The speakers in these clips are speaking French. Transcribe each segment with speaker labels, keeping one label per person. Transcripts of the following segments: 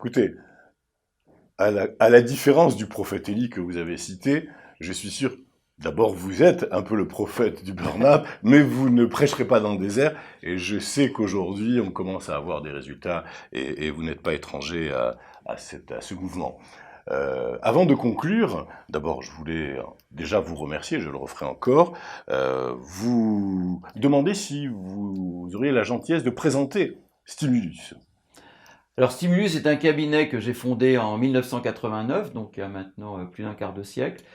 Speaker 1: écoutez, à la différence du prophète Élie que vous avez cité, je suis sûr, d'abord vous êtes un peu le prophète du burn-out, mais vous ne prêcherez pas dans le désert, et je sais qu'aujourd'hui on commence à avoir des résultats, et vous n'êtes pas étranger à ce mouvement. Avant de conclure, d'abord je voulais déjà vous remercier, je le referai encore, vous demander si vous auriez la gentillesse de présenter Stimulus.
Speaker 2: Alors Stimulus est un cabinet que j'ai fondé en 1989, donc il y a maintenant plus d'un quart de siècle.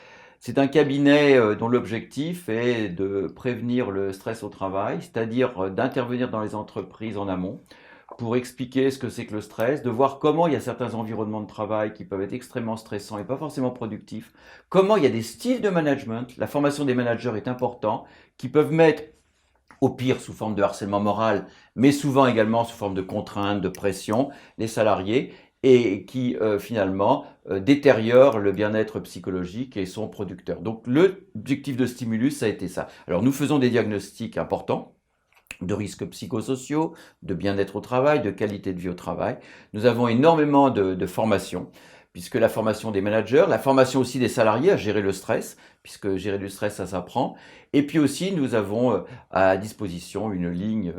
Speaker 2: C'est un cabinet dont l'objectif est de prévenir le stress au travail, c'est-à-dire d'intervenir dans les entreprises en amont pour expliquer ce que c'est que le stress, de voir comment il y a certains environnements de travail qui peuvent être extrêmement stressants et pas forcément productifs, comment il y a des styles de management, la formation des managers est importante, qui peuvent mettre au pire sous forme de harcèlement moral, mais souvent également sous forme de contraintes, de pression, les salariés, et qui finalement détériorent le bien-être psychologique et sont producteurs. Donc l'objectif de Stimulus, ça a été ça. Alors nous faisons des diagnostics importants de risques psychosociaux, de bien-être au travail, de qualité de vie au travail. Nous avons énormément de formations, puisque la formation des managers, la formation aussi des salariés à gérer le stress, puisque gérer du stress, ça s'apprend. Et puis aussi, nous avons à disposition une ligne,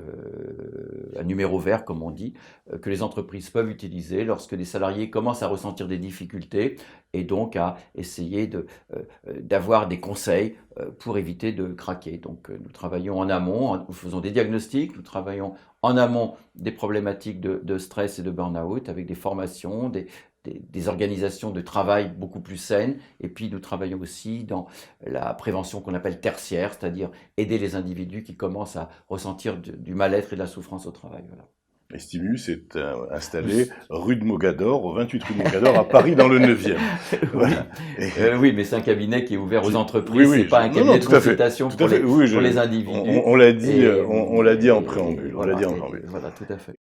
Speaker 2: un numéro vert, comme on dit, que les entreprises peuvent utiliser lorsque des salariés commencent à ressentir des difficultés et donc à essayer d'avoir des conseils pour éviter de craquer. Donc nous travaillons en amont, nous faisons des diagnostics, nous travaillons en amont des problématiques de stress et de burn-out avec des formations, des organisations de travail beaucoup plus saines. Et puis nous travaillons aussi dans la prévention qu'on appelle tertiaire, c'est-à-dire aider les individus qui commencent à ressentir du mal-être et de la souffrance au travail. Voilà.
Speaker 1: Et Stimulus est installé rue de Mogador, au 28 rue de Mogador, à Paris, dans le 9e.
Speaker 2: Voilà.
Speaker 1: Oui,
Speaker 2: Oui, mais c'est un cabinet qui est ouvert aux entreprises,
Speaker 1: oui,
Speaker 2: c'est pas un cabinet de consultation
Speaker 1: tout à fait. Oui,
Speaker 2: pour les individus.
Speaker 1: on l'a dit, on l'a dit en préambule.
Speaker 2: Voilà, tout à fait.